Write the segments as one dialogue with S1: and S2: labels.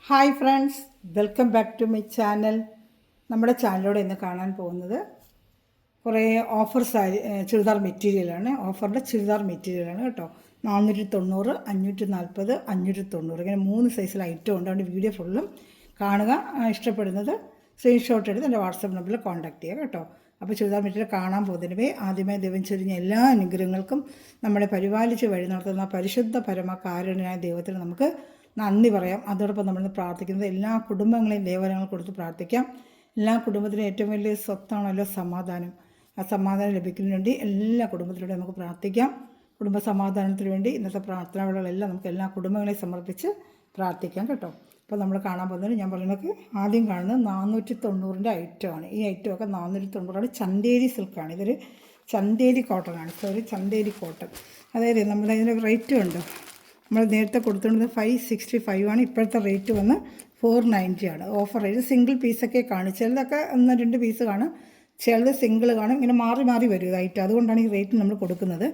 S1: Hi friends, welcome back to my channel. നമ്മുടെ ചാനലിലൂടെ ഇന്ന് കാണാൻ പോകുന്നത് കുറേ ഓഫർ ചുരിദാർ മെറ്റീരിയലാണ്. ഓഫറിൻ്റെ ചുരിദാർ മെറ്റീരിയലാണ് കേട്ടോ. 490, 540, 590 ഇങ്ങനെ 3 സൈസിൽ ഐറ്റം ഉണ്ട്. അതുകൊണ്ട് വീഡിയോ ഫുള്ളും കാണുക. ഇഷ്ടപ്പെടുന്നത് സ്ക്രീൻഷോട്ട് എടുത്ത് എൻ്റെ വാട്സപ്പ് നമ്പറിൽ കോൺടാക്ട് ചെയ്യുക കേട്ടോ. അപ്പോൾ ചുരിദാർ മെറ്റീരിയൽ കാണാൻ പോകുന്നതിന് ആദ്യമായി ദൈവം ചൊരിഞ്ഞ എല്ലാ അനുഗ്രഹങ്ങൾക്കും നമ്മളെ പരിപാലിച്ച് വഴി നടത്തുന്ന പരിശുദ്ധ പരമകാരുണ്യനായ ദൈവത്തിന് നമുക്ക് നന്ദി പറയാം. അതോടൊപ്പം നമ്മൾ പ്രാർത്ഥിക്കുന്നത് എല്ലാ കുടുംബങ്ങളെയും ദേവരങ്ങൾ കൊടുത്ത് പ്രാർത്ഥിക്കാം. എല്ലാ കുടുംബത്തിനും ഏറ്റവും വലിയ സ്വത്താണല്ലോ സമാധാനം. ആ സമാധാനം ലഭിക്കുന്നതിന് വേണ്ടി എല്ലാ കുടുംബത്തിലൂടെ നമുക്ക് പ്രാർത്ഥിക്കാം. കുടുംബ സമാധാനത്തിന് വേണ്ടി ഇന്നത്തെ പ്രാർത്ഥനാവേളകളെല്ലാം നമുക്ക് എല്ലാ കുടുംബങ്ങളെയും സമർപ്പിച്ച് പ്രാർത്ഥിക്കാം കേട്ടോ. അപ്പോൾ നമ്മൾ കാണാൻ പോകുന്നത് ഞാൻ പറയുന്നത് ആദ്യം കാണുന്നത് 490 ഐറ്റമാണ്. ഈ ഐറ്റമൊക്കെ 490 ചന്തേരി സിൽക്കാണ്. ഇതൊരു ചന്തേരി കോട്ടനാണ്. ചന്തേരി കോട്ടൺ. അതായത് നമ്മുടെ ഇതിൻ്റെ റേറ്റും ഉണ്ട്. നമ്മൾ നേരത്തെ കൊടുത്തുകൊണ്ടത് 565 ആണ്. ഇപ്പോഴത്തെ റേറ്റ് വന്ന് 490 ആണ്. ഓഫർ റേറ്റ് സിംഗിൾ പീസൊക്കെ കാണും. ചിലതൊക്കെ 1-2 പീസ് കാണും, ചിലത് സിംഗിൾ കാണും. ഇങ്ങനെ മാറി മാറി വരും ഇതായിട്ട്. അതുകൊണ്ടാണ് ഈ റേറ്റ് നമ്മൾ കൊടുക്കുന്നത്.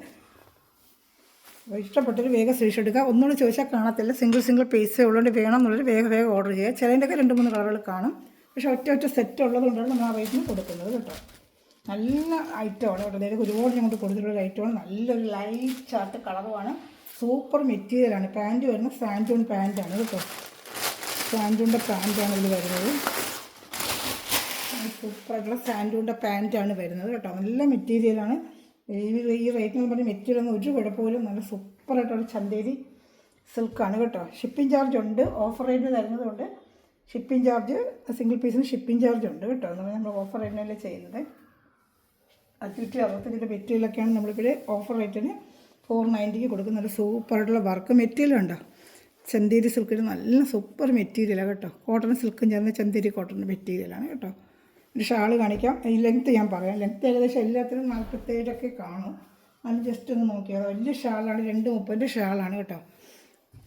S1: ഇഷ്ടപ്പെട്ടൊരു വേഗം സ്ക്രീൻഷോട്ട് എടുക്കുക. ഒന്നുകൂടി ചോദിച്ചാൽ കാണത്തില്ല. സിംഗിൾ പീസേ ഉള്ളതുകൊണ്ട് വേണം എന്നുള്ളൊരു വേഗം ഓർഡർ ചെയ്യുക. ചിലതിൻ്റെയൊക്കെ 2-3 കളറുകൾ കാണും. പക്ഷേ ഒറ്റ സെറ്റ് ഉള്ളതുകൊണ്ടാണ് നമ്മൾ ആ റേറ്റിന് കൊടുക്കുന്നത് കേട്ടോ. നല്ല ഐറ്റമാണ് കേട്ടോ. അതായത് ഒരുപാട് ഞങ്ങൾക്ക് കൊടുത്തിട്ടുള്ള ഐറ്റമാണ്. നല്ലൊരു ലൈറ്റ് ചാർട്ട് കളറുമാണ്. സൂപ്പർ മെറ്റീരിയലാണ്. പാൻറ്റ് വരുന്നത് സാൻഡൂൺ പാൻറ്റാണ് കേട്ടോ. സാൻഡൂണിൻ്റെ പാൻറ്റാണ് ഇതിൽ വരുന്നത്. സൂപ്പറായിട്ടുള്ള സാൻഡൂണിൻ്റെ പാൻറ്റാണ് വരുന്നത് കേട്ടോ. നല്ല മെറ്റീരിയലാണ്. ഈ റേറ്റിന് പറഞ്ഞ മെറ്റീരിയലൊന്നും ഒരു കുഴപ്പമില്ല. നല്ല സൂപ്പറായിട്ടുള്ള ചന്തേരി സിൽക്കാണ് കേട്ടോ. ഷിപ്പിംഗ് ചാർജ് ഉണ്ട്. ഓഫർ റേറ്റ് തരുന്നതുകൊണ്ട് ഷിപ്പിംഗ് ചാർജ് സിംഗിൾ പീസിന് ഷിപ്പിംഗ് ചാർജ് ഉണ്ട് കേട്ടോ. നമ്മൾ ഓഫർ റേറ്റിനല്ലേ ചെയ്യുന്നത്. 565 മെറ്റീരിയലൊക്കെയാണ് നമ്മളിപ്പോൾ ഓഫർ റേറ്റിന് 490 കൊടുക്കുന്ന നല്ല സൂപ്പറായിട്ടുള്ള വർക്ക് മെറ്റീരിയൽ ഉണ്ടോ. ചന്തേരി സിൽക്കിന് നല്ല സൂപ്പർ മെറ്റീരിയലാണ് കേട്ടോ. കോട്ടൺ സിൽക്കും ചേർന്ന ചന്തേരി കോട്ടൺ മെറ്റീരിയലാണ് കേട്ടോ. ഒരു ഷാൾ കാണിക്കാം. ഈ ലെങ്ത്ത് ഞാൻ പറയാം. ലെങ്ത്ത് ഏകദേശം എല്ലാത്തിനും 47 കാണും. അത് ജസ്റ്റ് ഒന്ന് നോക്കിയാൽ വലിയ ഷാളാണ്. 230 ഷാളാണ് കേട്ടോ.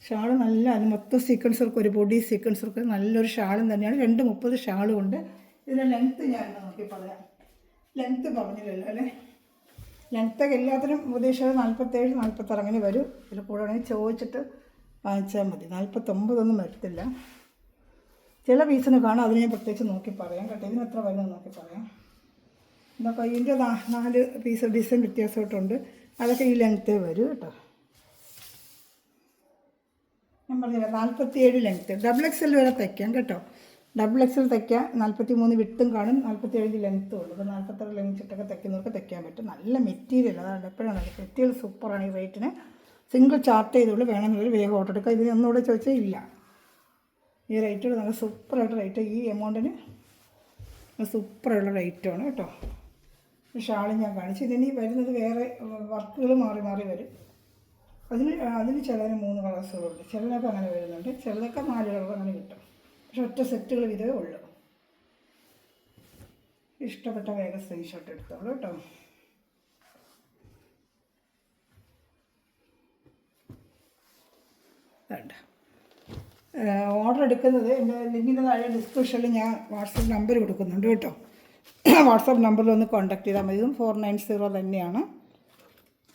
S1: ഷാൾ നല്ല അത് മൊത്തം സീക്വൻസ് വർക്ക്, ഒരു ബോഡി സീക്വൻസ് വർക്ക്, നല്ലൊരു ഷാളും തന്നെയാണ്. 230 ഷാളും ഉണ്ട്. ഇതിൻ്റെ ലെങ്ത്ത് ഞാൻ നോക്കി പറയാം. ലെങ്ത്ത് പറഞ്ഞില്ലല്ലോ അല്ലേ. ലെങ്ത്തൊക്കെ എല്ലാത്തിനും ഉദ്ദേശിച്ചത് 47, 46 അങ്ങനെ വരും. ഇതിൽ കൂടെ വേണമെങ്കിൽ ചോദിച്ചിട്ട് വാങ്ങിച്ചാൽ മതി. 49 വരത്തില്ല. ചില പീസിന് കാണാം. അതിന് ഞാൻ പ്രത്യേകിച്ച് നോക്കി പറയാം കേട്ടോ. ഇതിന് എത്ര വരുന്നത് നോക്കി പറയാം. എന്നാൽ ഇതിൻ്റെ 4 പീസ് ഡിസൈൻ വ്യത്യാസമായിട്ടുണ്ട്. അതൊക്കെ ഈ ലെങ്ത്തേ വരും കേട്ടോ. ഞാൻ പറഞ്ഞില്ല 47 ലെങ്ത്ത്. XXL വരെ തയ്ക്കാം കേട്ടോ. XXL തയ്ക്കാം. 43 വിട്ടും കാണും, 47 ലെങ്ത്തും ഉണ്ട്. അപ്പോൾ 46 ലെങ്ത്തിട്ടൊക്കെ തയ്ക്കുന്നവർക്ക് തയ്ക്കാൻ പറ്റും. നല്ല മെറ്റീരിയൽ. അതാണ് എപ്പോഴാണ് മെറ്റീരിയൽ സൂപ്പറാണ്. ഈ റേറ്റിന് സിംഗിൾ ചാർട്ട് ചെയ്തുകൊണ്ട് വേണമെന്നുള്ളൊരു വേഗം ഓർഡർ എടുക്കുക. ഇതിന് ഒന്നുകൂടെ ചോദിച്ചാൽ ഇല്ല. ഈ റേറ്റോട് നല്ല സൂപ്പറായിട്ട് റേറ്റ്. ഈ എമൗണ്ടിന് സൂപ്പറായുള്ള റേറ്റാണ് കേട്ടോ. ഷാളും ഞാൻ കാണിച്ചു. ഇതിനി വരുന്നത് വേറെ വർക്കുകൾ മാറി മാറി വരും. അതിന് ചിലതിന് 3 കളേഴ്സുകളുണ്ട്. ചിലതൊക്കെ അങ്ങനെ വരുന്നുണ്ട്. ചിലതൊക്കെ 4 കളർ അങ്ങനെ കിട്ടും. പക്ഷെ ഒറ്റ സെറ്റുകൾ ഇതേ ഉള്ളൂ. ഇഷ്ടപ്പെട്ട വേഗം സ്ക്രീൻഷോട്ട് എടുത്തോളൂ കേട്ടോ. വേണ്ട ഓർഡർ എടുക്കുന്നത് എൻ്റെ ലിങ്കിൻ്റെ താഴെ ഡിസ്ക്രിപ്ഷനിൽ ഞാൻ വാട്സപ്പ് നമ്പർ കൊടുക്കുന്നുണ്ട് കേട്ടോ. വാട്സപ്പ് നമ്പറിൽ ഒന്ന് കോൺടാക്ട് ചെയ്താൽ മതി. 490 തന്നെയാണ്.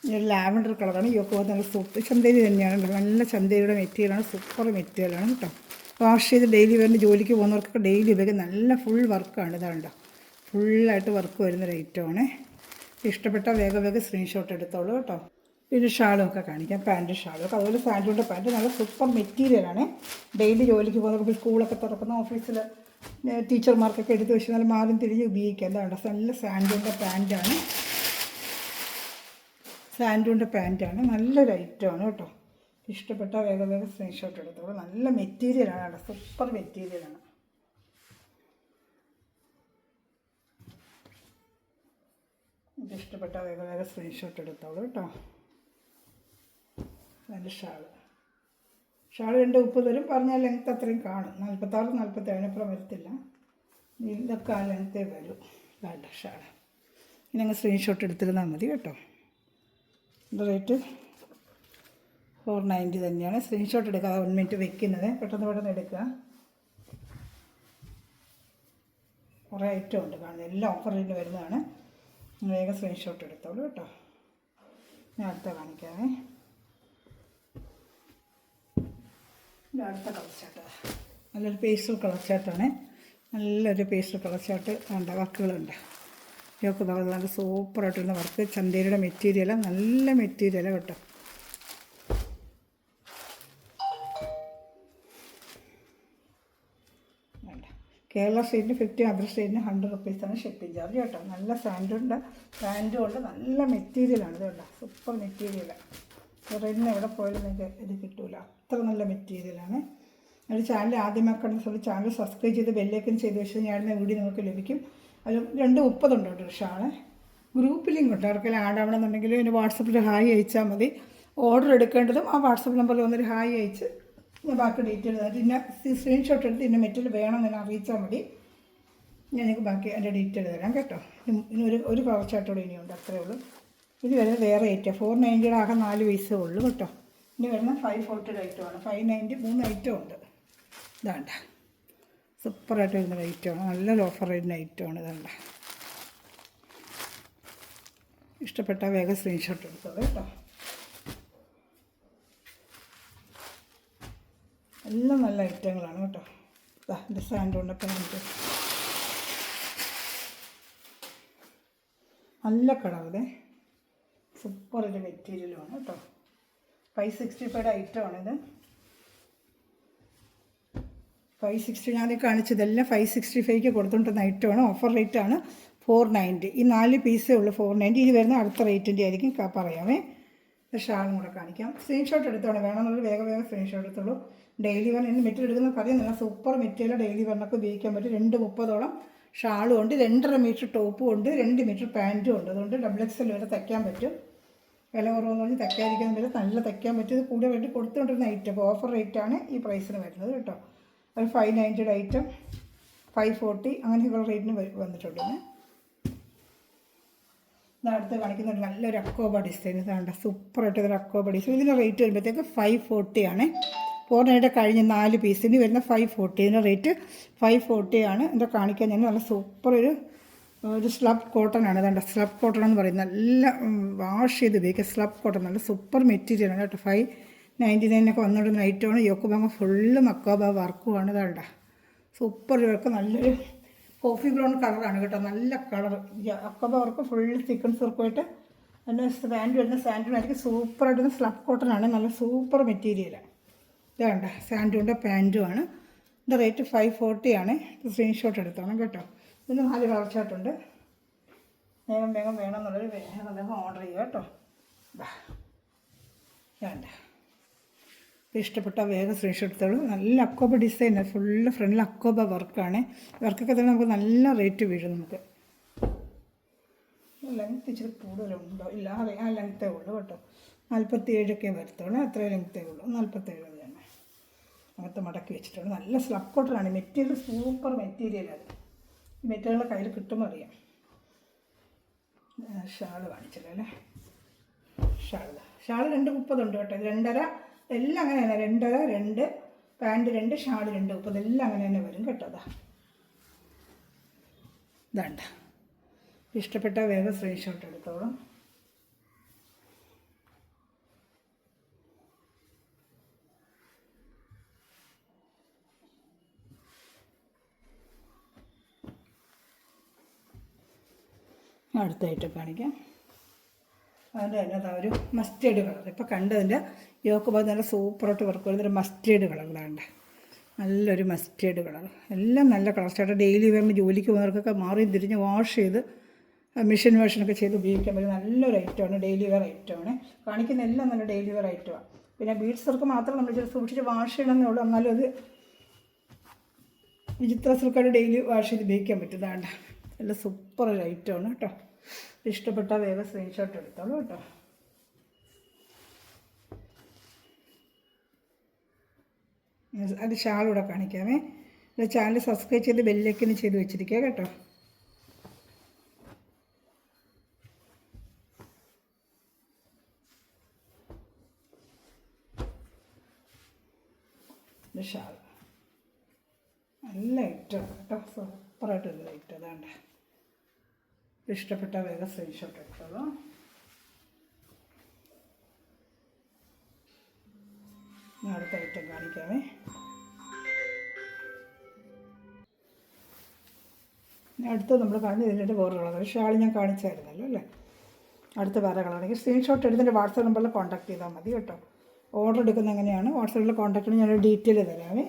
S1: ഒരു ലാവൻഡർ കളറാണ്. യോക്ക് പോകുന്നത് നല്ല സൂപ്പർ ചന്തേരി തന്നെയാണ്. നല്ല ചന്തേരിയുടെ മെറ്റീരിയലാണ്. സൂപ്പർ മെറ്റീരിയലാണ് കേട്ടോ. വാഷ് ചെയ്ത് ഡെയിലി വരുന്ന ജോലിക്ക് പോകുന്നവർക്കൊക്കെ ഡെയിലി ഉപയോഗിക്കും. നല്ല ഫുൾ വർക്കാണ്. ഇതാണ്ടോ ഫുള്ളായിട്ട് വർക്ക് വരുന്നൊരു ഐറ്റമാണ്. ഇഷ്ടപ്പെട്ട വേഗം സ്ക്രീൻഷോട്ട് എടുത്തോളൂ കേട്ടോ. പിന്നെ ഷാളും ഒക്കെ കാണിക്കാം. പാൻറ്റ് ഷാളൊക്കെ അതുപോലെ സാൻഡൂണിൻ്റെ പാൻറ്റ് നല്ല സൂപ്പർ മെറ്റീരിയലാണ്. ഡെയിലി ജോലിക്ക് പോകുന്നവർക്ക് സ്കൂളൊക്കെ തുറക്കുന്ന ഓഫീസിൽ ടീച്ചർമാർക്കൊക്കെ എടുത്ത് വെച്ച് നല്ല മാറും തിരിഞ്ഞ് ഉപയോഗിക്കാം. എന്താണ് നല്ല സാൻഡൂണിൻ്റെ പാൻറ്റാണ്. നല്ലൊരു ഐറ്റമാണ് കേട്ടോ. ഇഷ്ടപ്പെട്ട വേഗം സ്ക്രീൻഷോട്ട് എടുത്തോളൂ. നല്ല മെറ്റീരിയലാണ് കേട്ടോ. സൂപ്പർ മെറ്റീരിയലാണ്. ഇഷ്ടപ്പെട്ട വേഗം സ്ക്രീൻഷോട്ട് എടുത്തോളൂ കേട്ടോ. നല്ല ഷാൾ 230 വരും. പറഞ്ഞാൽ ലെങ്ത്ത് അത്രയും കാണും. 46, 47 അപ്പുറം വരത്തില്ല. ഇതൊക്കെ ആ ലെങ്ത്തേ വരും. വേണ്ട ഷാൾ ഇനി അങ്ങ് സ്ക്രീൻഷോട്ട് എടുത്തിരുന്നാൽ മതി കേട്ടോ. ഇതിൻ്റെ റേറ്റ് 490 തന്നെയാണ്. സ്ക്രീൻഷോട്ട് എടുക്കുക. 1 മിനിറ്റ് വെക്കുന്നത്. പെട്ടെന്ന് എടുക്കുക. കുറേ ഐറ്റം ഉണ്ട് കാണുന്നത്. എല്ലാം ഓഫർ റേറ്റിൽ വരുന്നതാണ്. വേഗം സ്ക്രീൻഷോട്ട് എടുത്തോളൂ കേട്ടോ. ഞാൻ അടുത്ത കാണിക്കാമേ. അടുത്ത കളർ ചാർട്ട് നല്ലൊരു പേസ്റ്റൽ കളർ ചാർട്ടാണ്. നല്ലൊരു പേസ്റ്റൽ കളർ ചാർട്ട് വേണ്ട വർക്കുകളുണ്ട്. ഇതൊക്കെ നല്ല സൂപ്പറായിട്ടുള്ള വർക്ക്. ചന്തേരിയുടെ മെറ്റീരിയൽ, നല്ല മെറ്റീരിയൽ കേട്ടോ. കേരള സ്റ്റേറ്റിന് 50, അതർ സ്റ്റേറ്റിന് 100 റുപ്പീസാണ് ഷിപ്പിംഗ് ചാർജ് കേട്ടോ. നല്ല സാൻഡുണ്ട്, പാൻറ്റും ഉണ്ട്, നല്ല മെറ്റീരിയലാണ് ഇത് കേട്ടോ. സൂപ്പർ മെറ്റീരിയലാണ്. റെഡിന് എവിടെ പോയാലും നിങ്ങൾക്ക് ഇത് കിട്ടില്ല, അത്ര നല്ല മെറ്റീരിയലാണ്. ഒരു ചാനൽ ആദ്യമാക്കുന്ന ചാനൽ സബ്സ്ക്രൈബ് ചെയ്ത് ബെല്ലേക്കൻ ചെയ്ത് വെച്ചാൽ ഞാനിടുന്ന വീഡിയോ നിങ്ങൾക്ക് ലഭിക്കും. അത് 2:30 ഉണ്ട് കേട്ടോ ഷാള്. ഗ്രൂപ്പ് ലിങ്ക് ഉണ്ട്, ആർക്കെങ്കിലും ആഡ് ആവണമെന്നുണ്ടെങ്കിൽ എൻ്റെ വാട്സപ്പിൽ ഹായ് അയച്ചാൽ മതി. ഓർഡർ എടുക്കേണ്ടതും ആ വാട്സപ്പ് നമ്പറിൽ വന്നൊരു ഹായ് അയച്ച് ഞാൻ ബാക്കി ഡീറ്റെയിൽ തന്നിട്ട് ഇന്ന സ്ക്രീൻഷോട്ട് എടുത്ത് ഇന്ന മെറ്റീരിയൽ വേണമെന്ന് എന്നെ അറിയിച്ചാൽ മതി. ഞാൻ നിങ്ങൾക്ക് ബാക്കി എൻ്റെ ഡീറ്റെയിൽ തരാം കേട്ടോ. ഇനി ഒരു കളർ ചാർട്ടോടെ ഇനിയുണ്ട്, അത്രയേ ഉള്ളൂ. ഇത് വരുന്നത് വേറെ ഐറ്റം 490 ആകെ 4 പീസേ ഉള്ളൂ കേട്ടോ. ഇനി വരുന്നത് 540 ഐറ്റമാണ്. 590 3 ഐറ്റം ഉണ്ട്. ഇതാണ്ട സൂപ്പറായിട്ട് വരുന്ന ഐറ്റമാണ്, നല്ല ഓഫർ വരുന്ന ഐറ്റമാണ്. ഇതാണ്ട ഇഷ്ടപ്പെട്ട വേഗം സ്ക്രീൻഷോട്ട് എടുത്തോളൂ കേട്ടോ. എല്ലാം നല്ല ഐറ്റങ്ങളാണ് കേട്ടോ. ഇതിൻ്റെ സാൻഡുണ്ട്, പാൻറ്റ് നല്ല കളറിലെ സൂപ്പർ ഒരു മെറ്റീരിയലുമാണ് കേട്ടോ. 565 ഐറ്റമാണിത്. 560 ഞാൻ കാണിച്ചതെല്ലാം 565 കൊടുത്തുകൊണ്ടിരുന്ന ഐറ്റമാണ്. ഓഫർ റേറ്റാണ് 490. ഈ 4 പീസേ ഉള്ളൂ 490. ഇനി വരുന്ന അടുത്ത റേറ്റിൻ്റെ ആയിരിക്കും പറയാമേ. ഷാളും കൂടെ കാണിക്കാം. സ്ക്രീൻഷോട്ട് എടുത്തോളൂ, വേണമെന്നുള്ളത് വേഗം സ്ക്രീൻഷോട്ട് എടുത്തോളൂ. ഡെയിലി വെയർ ഇന്ന് മെറ്റീരിയൽ എടുക്കുന്ന കാര്യം നല്ല സൂപ്പർ മെറ്റീരിയൽ, ഡെയിലി വെയറിനൊക്കെ ഉപയോഗിക്കാൻ പറ്റും. 230 ഷാളും ഉണ്ട്, 2.5 മീറ്റർ ടോപ്പും ഉണ്ട്, 2 മീറ്റർ പാൻറ്റും ഉണ്ട്. അതുകൊണ്ട് XXL വരെ തയ്ക്കാൻ പറ്റും. വില കുറവെന്ന് പറഞ്ഞ് തയ്ക്കാതിരിക്കാൻ വരെ നല്ല തയ്ക്കാൻ പറ്റും. ഇത് കൂടുതൽ വേണ്ടി കൊടുത്തുകൊണ്ടിരുന്ന ഐറ്റം ഓഫർ റേറ്റാണ് ഈ പ്രൈസിന് വരുന്നത് കേട്ടോ. അത് 590 ഐറ്റം 540 അങ്ങനെയുള്ള റേറ്റിന് വന്നിട്ടുണ്ട്. അടുത്ത് കാണിക്കുന്നുണ്ട് നല്ലൊരു അക്കോബ ഡിസൈൻ. ഇതാണ്ട് സൂപ്പറായിട്ട് ഒരു അക്കോബ ഡിസൈൻ. ഇതിൻ്റെ റേറ്റ് വരുമ്പോഴത്തേക്ക് 540 ആണ്. 490 കഴിഞ്ഞ് 4 പീസിന് വരുന്ന 540. ഇതിൻ്റെ റേറ്റ് 540 ആണ്. ഇതിൻ്റെ കാണിക്കാൻ ഞാൻ നല്ല സൂപ്പർ ഒരു സ്ലബ് കോട്ടൺ ആണ്. അതാണ്ട് സ്ലബ് കോട്ടൺ എന്ന് പറയുന്നത് നല്ല വാഷ് ചെയ്ത് ഉപയോഗിക്കുക. സ്ലബ് കോട്ടൺ നല്ല സൂപ്പർ മെറ്റീരിയലാണ് കേട്ടോ. 599 വന്നുകൊണ്ടിരുന്ന ഐറ്റമാണ്. യോക്കുബാങ്ങ ഫുള്ള് അക്കോബ വർക്കുമാണ്. ഇതാണ്ട സൂപ്പർ വർക്ക്, നല്ലൊരു കോഫി ബ്രൗൺ കളറാണ് കേട്ടോ. നല്ല കളർ അക്കോബ വർക്ക് ഫുള്ള് സീക്വൻസ് വർക്കുമായിട്ട്. അതിൻ്റെ പാൻറ്റ് വരുന്ന സാൻഡുമായിരിക്കും സൂപ്പറായിട്ട് സ്ലബ് കോട്ടൺ ആണ്. നല്ല സൂപ്പർ മെറ്റീരിയലാണ്. ഇതാണ്ട സാൻഡുണ്ട്, പാൻറ്റുമാണ്. ഇതിൻ്റെ റേറ്റ് 540 ആണ്. സ്ക്രീൻഷോട്ട് എടുത്തോണം കേട്ടോ. ഇതിന് 4 കളർ ചാർട്ടുണ്ട്. വേഗം വേണമെന്നുള്ളൊരു വേഗം ഓർഡർ ചെയ്യുക കേട്ടോ. വേണ്ട ഇഷ്ടപ്പെട്ട വേഗം സ്ക്രീൻഷോട്ട് എടുത്തോളൂ. നല്ല അക്കോബ ഡിസൈനാണ്, ഫുള്ള് ഫ്രണ്ടിൽ അക്കോബ വർക്കാണ്. വർക്കൊക്കെ തന്നെ നമുക്ക് നല്ല റേറ്റ് വീഴും. നമുക്ക് ലെങ്ത്ത് ഇച്ചിരി കൂടുതലുണ്ടോ? ഇല്ല, ആ ലെങ്ത്തേ ഉള്ളൂ കേട്ടോ. 47 വരത്തുള്ളൂ. അത്രയും ലെങ്ത്തേ ഉള്ളൂ. 47 തന്നെ അകത്ത് മടക്കി വെച്ചിട്ടുണ്ട്. നല്ല സ്ലബ് കോട്ടനാണ്. മെറ്റീരിയൽ സൂപ്പർ മെറ്റീരിയലാണ്. ഈ മെറ്റീരിയൽ കയ്യിൽ കിട്ടുമ്പോൾ അറിയാം. ഷാള് കാണിച്ചല്ലോ അല്ലേ. ഷാള് 230 ഉണ്ട് കേട്ടോ. 2.5 എല്ലാം അങ്ങനെ തന്നെ. 2.5 2 പാൻറ്റ് 2 ഷാള് 230 എല്ലാം അങ്ങനെ തന്നെ വരും കേട്ടോ. ഇതാണ്ട ഇഷ്ടപ്പെട്ട വേഗം സ്ക്രീൻഷോട്ട് എടുത്തോളും. അടുത്തായിട്ട് കാണിക്കാം. അതിൻ്റെ തന്നെ ഒരു മസ്റ്റേർഡ് കളർ. ഇപ്പോൾ കണ്ടതിൻ്റെ യോക്ക് ഭാഗത്ത് നല്ല സൂപ്പറായിട്ട് വർക്ക് വരുന്നൊരു മസ്റ്റേർഡ് കളറിലാണ്ട്. നല്ലൊരു മസ്റ്റേർഡ് കളർ. എല്ലാം നല്ല കളർ ചാർട്ട്. ഡെയിലി വെയറിന് ജോലിക്ക് പോകുന്നവർക്കൊക്കെ മാറിയും തിരിഞ്ഞ് വാഷ് ചെയ്ത് മിഷൻ വാഷനൊക്കെ ചെയ്ത് ഉപയോഗിക്കാൻ പറ്റും നല്ലൊരു ഐറ്റമാണ്. ഡെയിലി വെയർ ഐറ്റമാണ്. കാണിക്കുന്ന എല്ലാം നല്ല ഡെയിലി വെയർ ഐറ്റമാണ്. പിന്നെ ബീഡ്സ് വർക്ക് മാത്രം നമ്മൾ ഇച്ചിരി സൂക്ഷിച്ച് വാഷ് ചെയ്യണമെന്നേ ഉള്ളൂ. എന്നാലും അത് വിചിത്ര സിൽക്കായിട്ട് ഡെയിലി വാഷ് ചെയ്ത് ഉപയോഗിക്കാൻ പറ്റും. ഇതാണ്ട് നല്ല സൂപ്പർ ഒരു ഐറ്റമാണ് കേട്ടോ. ഇഷ്ടപ്പെട്ട വേഗം സ്ക്രീൻഷോട്ട് എടുത്തോളൂ കേട്ടോ. അത് ഷാളൂടെ കാണിക്കാമേ. ചാനൽ സബ്സ്ക്രൈബ് ചെയ്ത് ബെല്ലൈക്കൻ ചെയ്ത് വെച്ചിരിക്കുക കേട്ടോ. ഷാൾ നല്ല ഐറ്റമാണ് കേട്ടോ. സൂപ്പറായിട്ടൊരു ഐറ്റം. അതാണ്ട് ഇഷ്ടപ്പെട്ട വേഗം സ്ക്രീൻഷോട്ട് എടുത്തോളൂ. ഞാൻ അടുത്ത ഐറ്റം കാണിക്കാമേ. അടുത്ത് നമ്മൾ കാണുന്നത് ഇതിൻ്റെ വേറെ കളർ. ഷാൾ ഞാൻ കാണിച്ചായിരുന്നല്ലോ അല്ലേ. അടുത്ത വേറെ കളറാണെങ്കിൽ സ്ക്രീൻഷോട്ട് എടുത്തിട്ട് വാട്സാപ്പ് നമ്പറിൽ കോൺടാക്ട് ചെയ്താൽ മതി കേട്ടോ. ഓർഡർ എടുക്കുന്നത് എങ്ങനെയാണ് വാട്സാപ്പിൽ കോൺടാക്ട് ചെയ്യണം. ഞാനൊരു ഡീറ്റെയിൽ തരാമേ.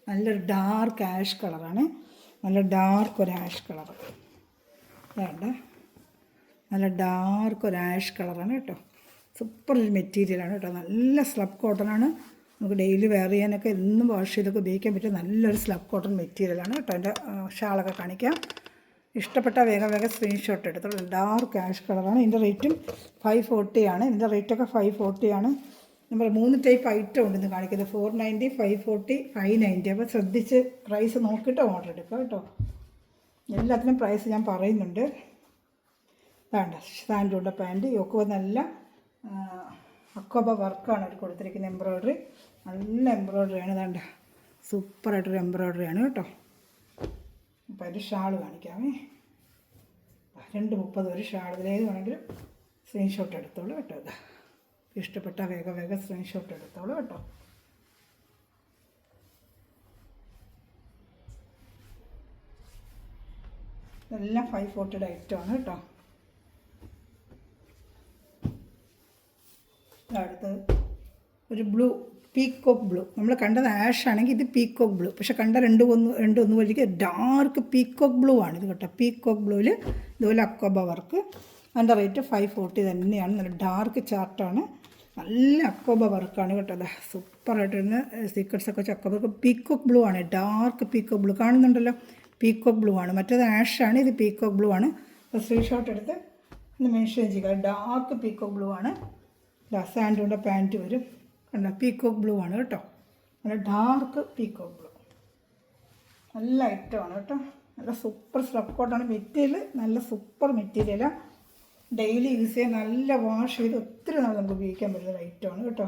S1: നല്ലൊരു ഡാർക്ക് ആഷ് കളറാണ്. നല്ല ഡാർക്ക് ഒരു ആഷ് കളർ വേണ്ട. നല്ല ഡാർക്ക് ഒരു ആഷ് കളറാണ് കേട്ടോ. സൂപ്പർ ഒരു മെറ്റീരിയലാണ് കേട്ടോ. നല്ല സ്ലബ് കോട്ടനാണ്. നമുക്ക് ഡെയിലി വെയർ ചെയ്യാനൊക്കെ എന്നും വാഷ് ചെയ്തൊക്കെ ഉപയോഗിക്കാൻ പറ്റിയ നല്ലൊരു സ്ലബ് കോട്ടൺ മെറ്റീരിയലാണ് കേട്ടോ. എൻ്റെ ഷാളൊക്കെ കാണിക്കാം. ഇഷ്ടപ്പെട്ട വേഗം സ്ക്രീൻഷോട്ട് എടുത്തോളൂ. ഡാർക്ക് ആഷ് കളറാണ്. ഇതിൻ്റെ റേറ്റും 540 ആണ്. ഇതിൻ്റെ റേറ്റൊക്കെ 540 ആണ്. നമ്മൾ 3 ടൈപ്പ് ഐറ്റം ഉണ്ടെന്ന് കാണിക്കുന്നത്. 490, 540, 590. അപ്പോൾ ശ്രദ്ധിച്ച് പ്രൈസ് നോക്കിയിട്ട് ഓർഡർ എടുക്കുക കേട്ടോ. എല്ലാത്തിനും പ്രൈസ് ഞാൻ പറയുന്നുണ്ട്. വേണ്ട സാൻഡൂണ്ട പാൻറ്റ് യോക്ക് നല്ല അക്കോബ വർക്കാണ് അവർ കൊടുത്തിരിക്കുന്നത്. എംബ്രോയ്ഡറി നല്ല എംബ്രോയ്ഡറിയാണ്. വേണ്ട സൂപ്പറായിട്ടൊരു എംബ്രോയ്ഡറിയാണ് കേട്ടോ. അപ്പോൾ അതിൻ്റെ ഷാൾ കാണിക്കാമേ. 230 ഒരു ഷാൾ. ഇതിലേത് വേണമെങ്കിലും സ്ക്രീൻഷോട്ട് എടുത്തോളൂ കേട്ടോ. ഇതാ ഇഷ്ടപ്പെട്ട വേഗം സ്ക്രീൻഷോട്ട് എടുത്തോളൂ കേട്ടോ. ഇതെല്ലാം 540 ഐറ്റമാണ് കേട്ടോ. അടുത്തത് ഒരു ബ്ലൂ പീക്കോക്ക് ബ്ലൂ. നമ്മൾ കണ്ടത് ആഷ് ആണെങ്കിൽ ഇത് പീക്കോക്ക് ബ്ലൂ. പക്ഷെ കണ്ട രണ്ടൊന്ന് വഴിക്ക് ഡാർക്ക് പീക്കോക്ക് ബ്ലൂ ആണ് ഇത് കേട്ടോ. പീക്കോക്ക് ബ്ലൂവിൽ ഇതുപോലെ അക്കോബ വർക്ക്. അതിൻ്റെ റേറ്റ് 540 തന്നെയാണ്. നല്ല ഡാർക്ക് ചാർട്ടാണ്. നല്ല അക്കോബ വർക്കാണ് കേട്ടോ. അതാ സൂപ്പറായിട്ട് വരുന്ന സീക്വൻസൊക്കെ വെച്ച് അക്കോബ വർക്ക്. പീക്കോക്ക് ബ്ലൂ ആണ്. ഡാർക്ക് പീക്കോക്ക് ബ്ലൂ കാണുന്നുണ്ടല്ലോ. പീക്കോക്ക് ബ്ലൂ ആണ്. മറ്റേത് ആഷാണ്. ഇത് പീക്കോക്ക് ബ്ലൂ ആണ്. അപ്പോൾ സ്ക്രീൻഷോട്ട് എടുത്ത് ഒന്ന് മെൻഷൻ ചെയ്യുക. ഡാർക്ക് പീക്കോക്ക് ബ്ലൂ ആണ്. സാൻഡൂണ്ട പാൻറ്റ് വരും. കണ്ടോ പീക്കോക്ക് ബ്ലൂ ആണ് കേട്ടോ. നല്ല ഡാർക്ക് പീക്കോക്ക് ബ്ലൂ. നല്ല ഐറ്റമാണ് കേട്ടോ. നല്ല സൂപ്പർ സ്ലബ് കോട്ടാണ്. മെറ്റീരിയൽ നല്ല സൂപ്പർ മെറ്റീരിയലാണ്. ഡെയിലി യൂസ് ചെയ്യാൻ നല്ല വാഷ് ചെയ്ത് ഒത്തിരി നാൾ നമുക്ക് ഉപയോഗിക്കാൻ പറ്റുന്ന ഐറ്റമാണ് കേട്ടോ.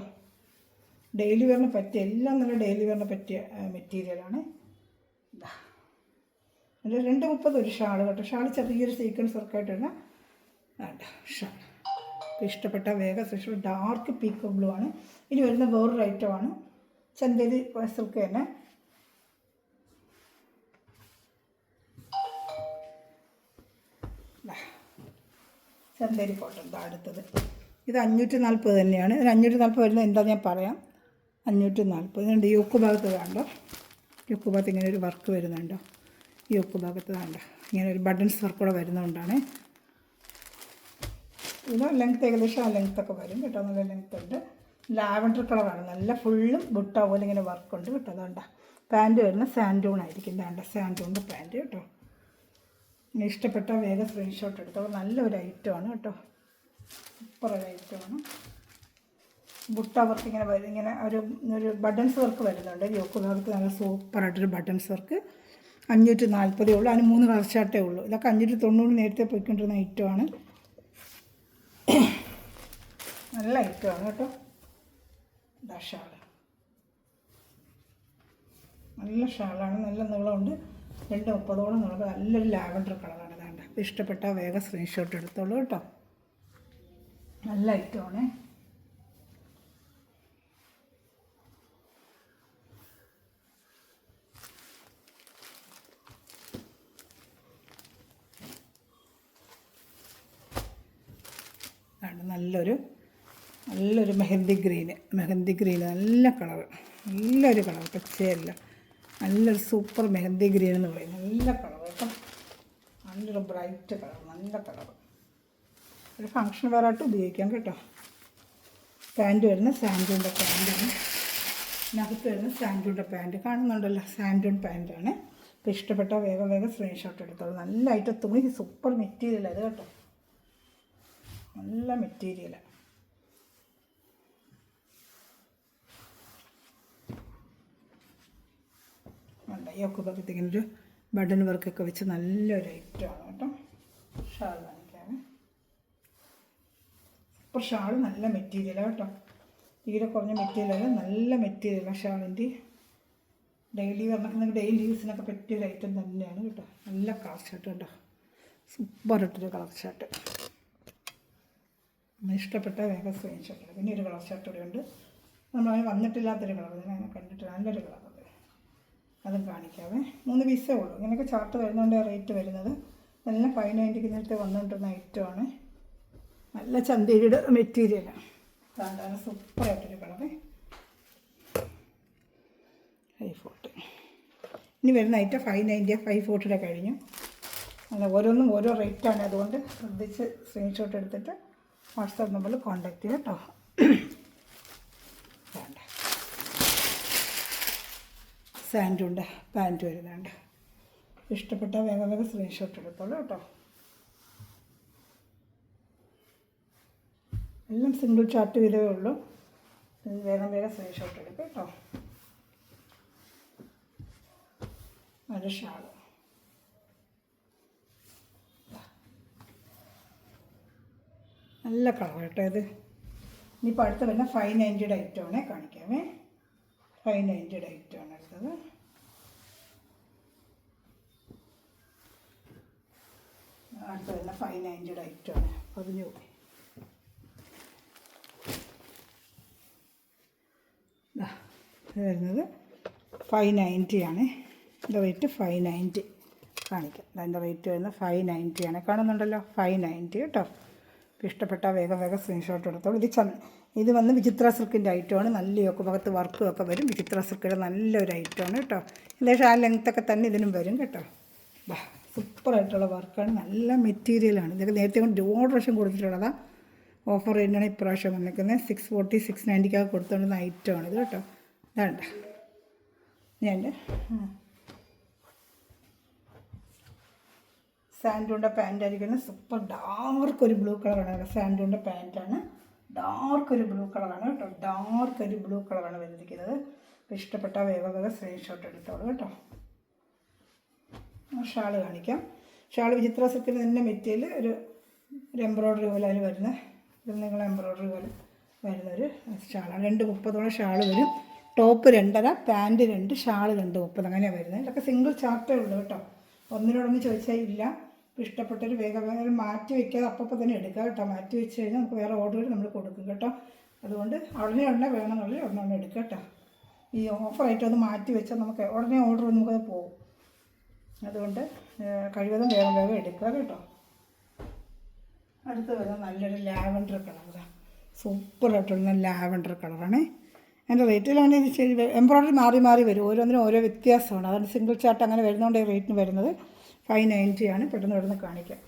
S1: ഡെയിലി വെയറിന് പറ്റിയ എല്ലാം നല്ല ഡെയിലി വെയറിന് പറ്റിയ മെറ്റീരിയലാണ്. 230 ഒരു ഷാൾ കേട്ടോ. ഷാൾ ചെറിയൊരു സീക്വൻസ് വർക്കായിട്ട് വരുന്ന വേണ്ട ഷാൾ. അപ്പോൾ ഇഷ്ടപ്പെട്ട വേഗം ഡാർക്ക് പീക്കോ ബ്ലൂ ആണ്. ഇനി വരുന്ന വേറൊരു ഐറ്റമാണ് ചന്തേരി സിൽക്ക് തന്നെ. ചന്തേരി കോട്ടൺ അടുത്തത്. ഇത് 540 തന്നെയാണ്. ഇതിന് 540 വരുന്നത് എന്താണെന്ന് ഞാൻ പറയാം. 540 ഇതുണ്ട്. യോക്ക് ഭാഗത്ത് വേണ്ട. യോക്ക് ഭാഗത്ത് ഇങ്ങനെ ഒരു വർക്ക് വരുന്നുണ്ടോ. യോക്ക് ഭാഗത്ത് വേണ്ട ഇങ്ങനെ ഒരു ബട്ടൺസ് വർക്ക് കൂടെ വരുന്നതുകൊണ്ടാണ്. ഇതിന് ലെങ്ത്ത് ഏകദേശം ആ ലെങ്ത്തൊക്കെ വരും കേട്ടോ. നല്ല ലെങ്ത്ത് ഉണ്ട്. ലാവൻഡർ കളറാണ്. നല്ല ഫുള്ളും ബുട്ട പോലെ ഇങ്ങനെ വർക്കുണ്ട് കേട്ടോ. അതുകൊണ്ടാ പാൻറ്റ് വരുന്ന സാൻഡൂൺ ആയിരിക്കും. വേണ്ട സാൻഡൂണിൻ്റെ പാൻറ്റ് കേട്ടോ. ഇഷ്ടപ്പെട്ട വേഗം സ്ക്രീൻഷോട്ട് എടുത്തോളൂ. നല്ലൊരു ഐറ്റമാണ് കേട്ടോ. സൂപ്പർ ഒരു ഐറ്റമാണ്. ബുട്ട വർക്ക് ഇങ്ങനെ വരും. ഇങ്ങനെ ഒരു ബട്ടൺസ് വർക്ക് വരുന്നുണ്ട്. യോക്ക് വർക്ക് നല്ല സൂപ്പറായിട്ടൊരു ബട്ടൺസ് വർക്ക്. 540 ഉള്ളൂ. അതിന് 3 കളർ ഷർട്ടേ ഉള്ളൂ. ഇതൊക്കെ 590 നേരത്തെ പോയിക്കൊണ്ടിരുന്ന ഐറ്റമാണ്. നല്ല ഐറ്റമാണ് കേട്ടോ. ഇതാ ഷാൾ. നല്ല ഷാളാണ്. നല്ല നീളമുണ്ട്. 230 നീളം. നല്ലൊരു ലാവൻഡർ കളറാണ്. വേണ്ട ഇഷ്ടപ്പെട്ട വേഗം സ്ക്രീൻഷോട്ട് എടുത്തോളൂ കേട്ടോ. നല്ല ഐറ്റമാണ്. നല്ലൊരു മെഹന്തി ഗ്രീന്. നല്ല കളർ. നല്ലൊരു കളർ. പച്ചയല്ല. നല്ലൊരു സൂപ്പർ മെഹന്തി ഗ്രീൻ എന്ന് പറയും. നല്ല കളർ കേട്ടോ. നല്ലൊരു ബ്രൈറ്റ് കളർ. നല്ല കളർ. ഒരു ഫങ്ഷൻ വെയറായിട്ട് ഉപയോഗിക്കാം കേട്ടോ. പാൻറ്റ് വരുന്ന സാൻഡൂണിൻ്റെ പാൻറ്റാണ്. ഇതിനകത്ത് വരുന്ന സാൻഡൂണിൻ്റെ പാൻറ്റ് കാണുന്നുണ്ടല്ലോ. സാൻഡൂൺ പാൻറ്റാണ്. അപ്പോൾ ഇഷ്ടപ്പെട്ട വേഗം സ്ക്രീൻഷോട്ട് എടുത്തോളൂ. നല്ല ഐറ്റം തുണി. സൂപ്പർ മെറ്റീരിയൽ അത് കേട്ടോ. നല്ല മെറ്റീരിയലാണ്. യോക്ക് ഭാഗത്ത് ഇങ്ങനെ ഒരു ബട്ടൺ വർക്കൊക്കെ വെച്ച് നല്ലൊരു ഐറ്റമാണ് കേട്ടോ. ഷാൾ കാണിക്കാൻ. Super shawl. നല്ല മെറ്റീരിയലാണ് കേട്ടോ. തീരെ കുറഞ്ഞ മെറ്റീരിയലല്ല. നല്ല മെറ്റീരിയലാണ് ഷാളിൻ്റെ. ഡെയിലി നമുക്ക് ഡെയിലി യൂസിനൊക്കെ പറ്റിയൊരു ഐറ്റം തന്നെയാണ് കേട്ടോ. നല്ല കളർ ഷർട്ട് കേട്ടോ. സൂപ്പറായിട്ടൊരു കളർ ഷർട്ട്. ഇഷ്ടപ്പെട്ട വേഗം സ്ക്രീൻഷോട്ട്. പിന്നെ ഒരു കളർ ഷർട്ട് ഇവിടെ ഉണ്ട്. നമ്മളതിന് വന്നിട്ടില്ലാത്തൊരു കളർ. അതിനെ കണ്ടിട്ട് നല്ലൊരു കളർ. അതും കാണിക്കാവേ. 3 പീസേ ഉള്ളൂ. ഇങ്ങനെയൊക്കെ ചാർട്ട് വരുന്നതുകൊണ്ട് റേറ്റ് വരുന്നത്. എല്ലാം 590 നേരത്തെ വന്നുകൊണ്ടിരുന്ന ഐറ്റമാണ്. നല്ല ചന്തേരിയുടെ മെറ്റീരിയലാണ്. സാധാരണ സൂപ്പറായിട്ടൊരു കളറ്. 540. ഇനി വരുന്ന ഐറ്റം 590, 540 കഴിഞ്ഞു. അല്ല, ഓരോന്നും ഓരോ റേറ്റാണ്. അതുകൊണ്ട് ശ്രദ്ധിച്ച് സ്ക്രീൻഷോട്ട് എടുത്തിട്ട് വാട്സാപ്പ് നമ്പറിൽ കോൺടാക്ട് ചെയ്യാം കേട്ടോ. വേണ്ട സാൻഡുണ്ട് പാൻറ്റ് വരുന്നുണ്ട്. ഇഷ്ടപ്പെട്ട വേഗം വേഗം സ്ക്രീൻഷോട്ട് എടുത്തോളൂ കേട്ടോ. എല്ലാം സിംഗിൾ ചാർട്ട് വീതമേ ഉള്ളൂ. വേഗം വേഗം സ്ക്രീൻഷോട്ട് എടുക്കും കേട്ടോ. നല്ല ഷാള്, നല്ല കളർ കേട്ടോ ഇത്. ഇനിയിപ്പോൾ അടുത്ത വരുന്ന 590 ഐറ്റമാണ് കാണിക്കാമേ. 590 ഐറ്റമാണ് അടുത്തത്. അടുത്ത വരുന്ന 590 ഐറ്റമാണ്. 10 രൂപ. ഇത് വരുന്നത് 590 ആണ്. ഇതിൻ്റെ റേറ്റ് 590 കാണിക്കാം. അതിൻ്റെ റേറ്റ് വരുന്നത് 590 ആണ്. കാണുന്നുണ്ടല്ലോ, 590 കേട്ടോ. ഇഷ്ടപ്പെട്ട വേഗം വേഗം സ്ക്രീൻഷോട്ട് എടുത്തോളൂ. ഇത് വന്ന് വിചിത്ര സിൽക്കിൻ്റെ ഐറ്റമാണ്. നല്ല യോക്ക് ഭാഗത്ത് വർക്കും ഒക്കെ വരും. വിചിത്ര സിൽക്കിൻ്റെ നല്ലൊരു ഐറ്റമാണ് കേട്ടോ. ഏകദേശം ആ ലെങ്ത്തൊക്കെ തന്നെ ഇതിനും വരും കേട്ടോ. സൂപ്പറായിട്ടുള്ള വർക്കാണ്. നല്ല മെറ്റീരിയലാണ്. ഇതൊക്കെ നേരത്തെ കൊണ്ട് 2 പ്രാവശ്യം കൊടുത്തിട്ടുള്ളതാണ്. ഓഫർ തന്നെയാണ് ഇപ്രാവശ്യം വന്നിരിക്കുന്നത്. 640, 690 കൊടുത്തുകൊണ്ടിരുന്ന ഐറ്റമാണ് ഇത് കേട്ടോ. ഇതാണ്ട ഞാൻ സാൻഡൂണിൻ്റെ പാൻ്റ് ആയിരിക്കുന്നത്. സൂപ്പർ ഡാർക്ക് ഒരു ബ്ലൂ കളറാണ്. സാൻഡൂണിൻ്റെ പാൻറ്റാണ്. ഡാർക്ക് ഒരു ബ്ലൂ കളറാണ് കേട്ടോ. ഡാർക്ക് ഒരു ബ്ലൂ കളറാണ് വന്നിരിക്കുന്നത്. അപ്പോൾ ഇഷ്ടപ്പെട്ട വേഗം വേഗം സ്ക്രീൻഷോട്ട് എടുത്തോളൂ കേട്ടോ. ഷാള് കാണിക്കാം. ഷാള് വിചിത്ര സിൽക്കിന് തന്നെ മെറ്റീരിയൽ ഒരു എംബ്രോയ്ഡറി പോലെ അതിൽ വരുന്ന നിങ്ങൾ എംബ്രോയ്ഡറി പോലെ വരുന്നൊരു ഷാളാണ്. 230 ഷാള് വരും. ടോപ്പ് 2.5, പാൻറ്റ് 2, ഷാള് 230 അങ്ങനെയാണ് വരുന്നത്. ഇതൊക്കെ സിംഗിൾ ചാർട്ടേ ഉള്ളൂ കേട്ടോ. ഒന്നിനോടൊന്ന് ചോദിച്ചാൽ ഇല്ല. ഇഷ്ടപ്പെട്ടൊരു വേഗം വേഗം മാറ്റി വയ്ക്കാതെ അപ്പോൾ തന്നെ എടുക്കുക കേട്ടോ. മാറ്റി വെച്ച് കഴിഞ്ഞാൽ നമുക്ക് വേറെ ഓർഡർ നമ്മൾ കൊടുക്കും കേട്ടോ. അതുകൊണ്ട് ഉടനെ വേണമെന്നുള്ളത് ഉടനെ എടുക്കുക കേട്ടോ. ഈ ഓഫറായിട്ട് അത് മാറ്റി വെച്ചാൽ നമുക്ക് ഉടനെ ഓർഡർ നമുക്കത് പോകും. അതുകൊണ്ട് കഴിവതും വേഗം വേഗം എടുക്കുക കേട്ടോ. അടുത്ത് വരുന്നത് നല്ലൊരു ലാവൻഡർ കളറാണ്. സൂപ്പറായിട്ടുള്ള ലാവൻഡർ കളറാണ്. അതിൻ്റെ റേറ്റിലാണ് എംബ്രോയ്ഡറി മാറി മാറി വരും. ഓരോന്നിനും ഓരോ വ്യത്യാസമാണ്. അതുകൊണ്ട് സിംഗിൾ ചാർട്ട് അങ്ങനെ വരുന്നതുകൊണ്ട് റേറ്റിന് വരുന്നത് 590 ആണ്. പെട്ടെന്ന് ഇവിടുന്ന് കാണിക്കാം.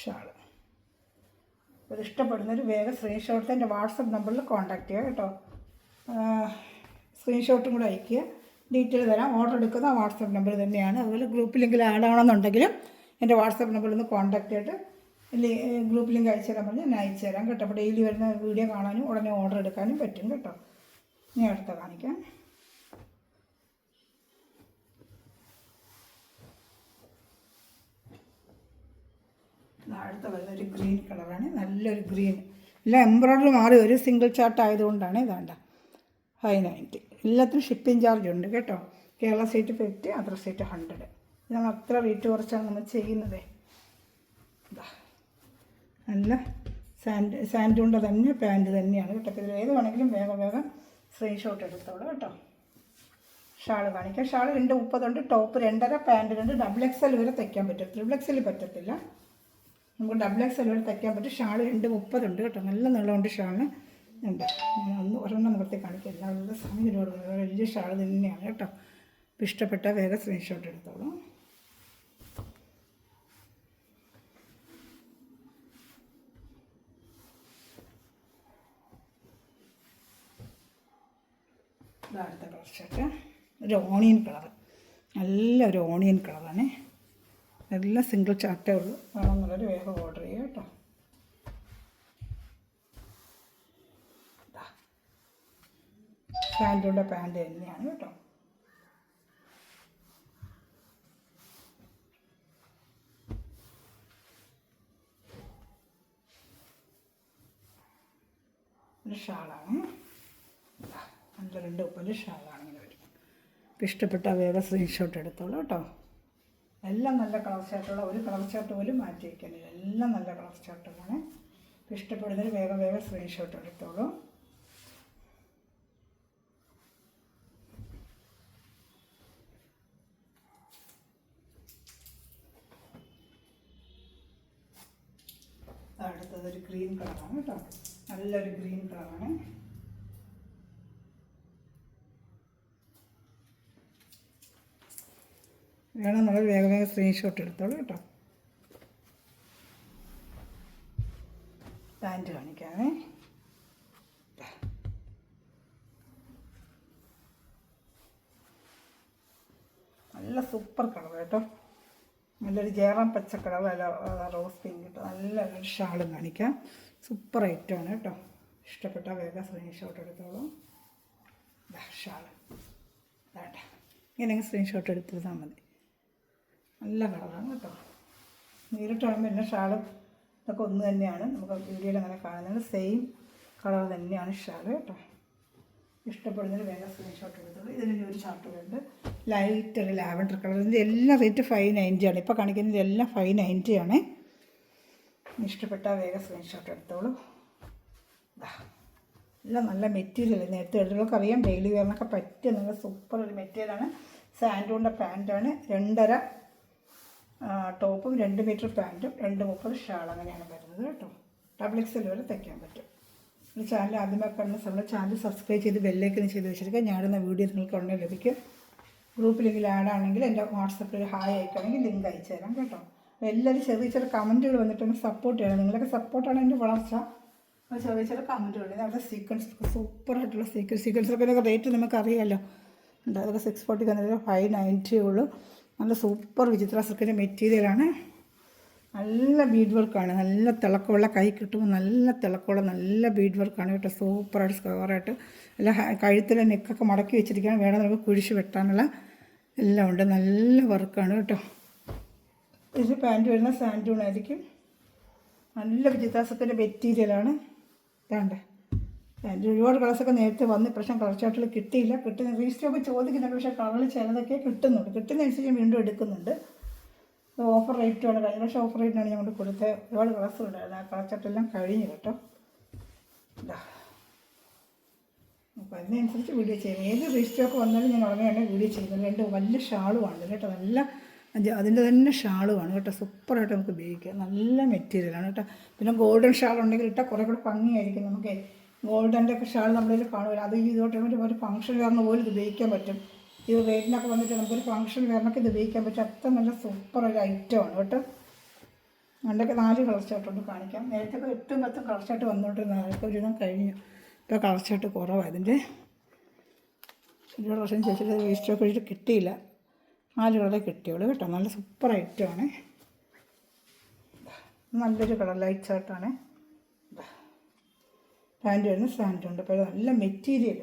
S1: ഷാള് ഇത് ഇഷ്ടപ്പെടുന്നൊരു വേഗം സ്ക്രീൻഷോട്ട് എൻ്റെ വാട്സപ്പ് നമ്പറിൽ കോൺടാക്ട് ചെയ്യുക കേട്ടോ. സ്ക്രീൻഷോട്ടും കൂടെ അയയ്ക്കുക. ഡീറ്റെയിൽ തരാം. ഓർഡർ എടുക്കുന്ന വാട്സപ്പ് നമ്പർ തന്നെയാണ്. അതുപോലെ ഗ്രൂപ്പ് ലിങ്കിൽ ആഡ് ആവണമെന്നുണ്ടെങ്കിലും എൻ്റെ വാട്സപ്പ് നമ്പറിൽ നിന്ന് കോൺടാക്ട് ചെയ്തിട്ട് ഗ്രൂപ്പ് ലിങ്ക് അയച്ചു തരാൻ പറഞ്ഞാൽ ഞാൻ അയച്ചു തരാം കേട്ടോ. അപ്പോൾ ഡെയിലി വരുന്ന വീഡിയോ കാണാനും ഉടനെ ഓർഡർ എടുക്കാനും പറ്റും കേട്ടോ. ഇനി അടുത്ത കാണിക്കാം. അടുത്ത വരുന്നൊരു ഗ്രീൻ കളറാണ്. നല്ലൊരു ഗ്രീൻ. എല്ലാം എംബ്രോയ്ഡറി മാറി ഒരു സിംഗിൾ ചാർട്ട് ആയതുകൊണ്ടാണ് ഇതാണ്ട 590. എല്ലാത്തിനും ഷിപ്പിംഗ് ചാർജ് ഉണ്ട് കേട്ടോ. Kerala state 50, other state 100. ഇത് നമ്മൾ അത്ര റേറ്റ് കുറച്ചാണ് നമ്മൾ ചെയ്യുന്നത്. നല്ല സാൻഡൂണിൻ്റെ തന്നെ പാൻറ്റ് തന്നെയാണ് കേട്ടോ. ഇതിൽ ഏത് വേണമെങ്കിലും വേഗം വേഗം സ്ക്രീൻഷോട്ട് എടുത്തോളൂ കേട്ടോ. ഷാള് കാണിക്കാം. ഷാള് 230 ഉണ്ട്. Top 2.5, pant 2. XXL വരെ തയ്ക്കാൻ പറ്റും. XXL പറ്റത്തില്ല. നമുക്ക് XXL വരെ തയ്ക്കാൻ പറ്റും. ഷാള് 230 ഉണ്ട് കേട്ടോ. നല്ല നീളമുണ്ട് ഷാളിന്. ഉണ്ട്. ഒരെണ്ണം മുഖത്തേക്ക് കാണിക്കാം. എല്ലാവരുടെ സമയത്തോട് വലിയ ഷാള് തന്നെയാണ് കേട്ടോ. ഇഷ്ടപ്പെട്ട വേഗം സ്ക്രീൻഷോട്ട് എടുത്തോളൂ. അടുത്ത കളർ ഷർട്ട് ഒരു ഓണിയൻ കളർ. നല്ലൊരു ഓണിയൻ കളറാണ്. എല്ലാം സിംഗിൾ ചാർട്ടേ ഉള്ളൂ. വേണമെന്നുള്ളൊരു വേഗം ഓർഡർ ചെയ്യുക കേട്ടോ. സാൻഡൂണിൻ്റെ പാൻറ്റ് തന്നെയാണ് കേട്ടോ. ഒരു ഷാളാണ്. നല്ല 230 ഷാളാണ് ഇങ്ങനെ വരും. ഇഷ്ടപ്പെട്ട വേറെ സ്ക്രീൻഷോട്ട് എടുത്തോളൂ കേട്ടോ. എല്ലാം നല്ല കളർ ചാർട്ടുള്ള ഒരു കളർ ചാർട്ട് പോലും മാറ്റി വയ്ക്കാനില്ല. എല്ലാം നല്ല കളർ ചാർട്ടുകളാണ്. ഇഷ്ടപ്പെടുന്നതിന് വേഗം വേഗം സ്ക്രീൻഷോട്ട് എടുത്തോളൂ. അതൊരു ഗ്രീൻ കളറാണ് കേട്ടോ, നല്ലൊരു ഗ്രീൻ കളറാണ്. വേണം നമ്മൾ വേഗം വേഗം സ്ക്രീൻഷോട്ട് എടുത്തോളൂ കേട്ടോ. പാൻറ്റ് കാണിക്കാമേ. നല്ല സൂപ്പർ കളർ കേട്ടോ, നല്ലൊരു ജയറാം പച്ച കളർ, അല്ല റോസ് പിങ്ക് കേട്ടോ. നല്ലൊരു ഷാളും കാണിക്കാം. സൂപ്പർ ഐറ്റമാണ് കേട്ടോ. ഇഷ്ടപ്പെട്ട വേഗം സ്ക്രീൻഷോട്ട് എടുത്തോളൂ. ഷാള് വേണ്ട, ഇങ്ങനെ സ്ക്രീൻഷോട്ട് എടുത്തിരുന്നാൽ മതി. നല്ല കളറാണ് കേട്ടോ. നേരിട്ട് കാണുമ്പോൾ എല്ലാ ഷാളും ഇതൊക്കെ ഒന്ന് തന്നെയാണ്, നമുക്ക് വീഡിയോയിൽ അങ്ങനെ കാണുന്നത് സെയിം കളർ തന്നെയാണ് ഷാള് കേട്ടോ. ഇഷ്ടപ്പെടുന്നതിന് വേഗം സ്ക്രീൻഷോട്ട് എടുത്തോളൂ. ഇതിന് ഒരു ചാർട്ടുകളുണ്ട്, ലൈറ്റ് ഒരു ലാവൻഡർ കളർ. ഇതിൻ്റെ എല്ലാ റേറ്റ് 590 ആണ്. ഇപ്പോൾ കാണിക്കുന്നതിൻ്റെ എല്ലാം 590 ആണ്. ഇഷ്ടപ്പെട്ടാൽ വേഗം സ്ക്രീൻഷോട്ട് എടുത്തോളൂ. എല്ലാം നല്ല മെറ്റീരിയൽ, നേരത്തെ എടുത്തവർക്ക് അറിയാം, ഡെയിലി വെയറിനൊക്കെ പറ്റിയ നല്ല സൂപ്പർ ഒരു മെറ്റീരിയലാണ്. സാൻഡൂണിൻ്റെ പാൻറ്റാണ്. 2.5 ടോപ്പും 2 മീറ്റർ പാൻറ്റും 2.30 ഷാൾ, അങ്ങനെയാണ് വരുന്നത് കേട്ടോ. XXL വരെ തയ്ക്കാൻ പറ്റും. ഈ ചാനൽ ആദ്യമായി കാണുന്ന നമ്മുടെ ചാനൽ സബ്സ്ക്രൈബ് ചെയ്ത് ബെല്ലൈക്കൻ ചെയ്ത് വെച്ചിരിക്കുക. ഞാനിടുന്ന വീഡിയോ നിങ്ങൾക്ക് ഉടനെ ലഭിക്കും. ഗ്രൂപ്പിലെങ്കിൽ ആഡ് ആണെങ്കിൽ എൻ്റെ വാട്സപ്പിൽ ഹായ് അയക്കുകയാണെങ്കിൽ ലിങ്ക് അയച്ചു തരാം കേട്ടോ. എല്ലാവരും ചെറിയ ചെറിയ കമൻറ്റുകൾ വന്നിട്ടൊന്ന് സപ്പോർട്ട് ചെയ്യണം. നിങ്ങളൊക്കെ സപ്പോർട്ടാണ് എൻ്റെ വളർച്ച. ചെറിയ ചെറിയ കമൻറ്റുകൾ, അവിടെ സീക്വൻസ് സൂപ്പറായിട്ടുള്ള സീക്വൻസൊക്കെ റേറ്റ് നമുക്കറിയാമല്ലോ. ഉണ്ട്, അതൊക്കെ 640 തന്നെ 590 ഉള്ളൂ. നല്ല സൂപ്പർ വിചിത്ര സിൽക്കിൻ്റെ മെറ്റീരിയലാണ്. നല്ല ബീഡ് വർക്കാണ്, നല്ല തിളക്കമുള്ള, കൈ കിട്ടുമ്പോൾ നല്ല തിളക്കമുള്ള നല്ല ബീഡ് വർക്കാണ് കേട്ടോ. സൂപ്പറായിട്ട് സ്ക്വയറായിട്ട് എല്ലാ കഴുത്തിലെ നെക്കൊക്കെ മടക്കി വെച്ചിരിക്കുകയാണ്. വേണം നമുക്ക് കുഴിച്ച് വെട്ടാനുള്ള എല്ലാം ഉണ്ട്. നല്ല വർക്കാണ് കേട്ടോ. ഇത് പാൻറ്റ് വരുന്ന സാൻഡൂണായിരിക്കും. നല്ല വിചിത്രാസത്തിൻ്റെ മെറ്റീരിയലാണ്. വേണ്ട പാൻറ്റ് ഒരുപാട് കളേഴ്സൊക്കെ നേരത്തെ വന്ന് പ്രശ്നം കളർ ചാർട്ടിൽ കിട്ടിയില്ല. കിട്ടുന്ന റീസ്റ്റോക്ക് ചോദിക്കുന്നുണ്ട്, പക്ഷേ കളറിൽ ചിലതൊക്കെ കിട്ടുന്നുണ്ട്. കിട്ടുന്നതനുസരിച്ച് വീണ്ടും എടുക്കുന്നുണ്ട്. ഓഫർ റേറ്റുമാണ്, കഴിഞ്ഞ വർഷം ഓഫർ റേറ്റിനാണ് ഞങ്ങൾ കൊടുത്തത്. ഒരുപാട് കളേഴ്സ് ഉണ്ടായിരുന്നു. ആ കളർ ചാർട്ടെല്ലാം കഴിഞ്ഞു കേട്ടോ. അപ്പോൾ അതിനനുസരിച്ച് വീഡിയോ ചെയ്യും. ഏത് റീസ്റ്റോക്ക് വന്നാലും ഞാൻ ഉടനെയാണ് വീഡിയോ ചെയ്യുന്നത്. 2 വലിയ ഷാളുമാണ് കേട്ടോ, നല്ല അതിൻ്റെ തന്നെ ഷാളുമാണ് കേട്ടോ. സൂപ്പറായിട്ട് നമുക്ക് ഉപയോഗിക്കാം. നല്ല മെറ്റീരിയലാണ് കേട്ടോ. പിന്നെ ഗോൾഡൻ ഷാൾ ഉണ്ടെങ്കിൽ ഇട്ടാൽ കുറേ കൂടെ ഭംഗിയായിരിക്കും. നമുക്ക് ഗോൾഡൻ്റെ ഒക്കെ ഷാൾ നമ്മളിൽ കാണുമല്ലോ, അത് ഇതോട്ട് വേണ്ടി ഒരു ഫംഗ്ഷൻ കാരണം പോലും ഇത് ഉപയോഗിക്കാൻ പറ്റും. ഇത് റേറ്റിനൊക്കെ വന്നിട്ട് നമുക്കൊരു ഫംഗ്ഷൻ കാരണമൊക്കെ ഇത് ഉപയോഗിക്കാൻ പറ്റും. അത്ര നല്ല സൂപ്പർ ഒരു ഐറ്റമാണ് കേട്ടോ. അതിൻ്റെയൊക്കെ 4 കളർ ചാർട്ടുണ്ട് കാണിക്കാം. നേരത്തെ 8ഉം 10ഉം കളർ ചാർട്ട് വന്നുകൊണ്ടിരുന്ന ആൾക്ക് ഒരുവിധം കഴിഞ്ഞു. ഇപ്പോൾ കളർ ചാർട്ട് കുറവാണ്. ഇതിൻ്റെ ഒരുപാട് വർഷം ചോദിച്ചിട്ട് വേസ്റ്റൊക്കെ ഒഴിച്ചിട്ട് കിട്ടിയില്ല. 4 കളറേ കിട്ടിയുള്ളൂ കേട്ടോ. നല്ല സൂപ്പർ ഐറ്റമാണ്. നല്ലൊരു കളർ ലൈറ്റ് ചാർട്ടാണ്. പാൻറ്റ് വരുന്ന സാൻഡുണ്ട്. അപ്പോൾ നല്ല മെറ്റീരിയൽ,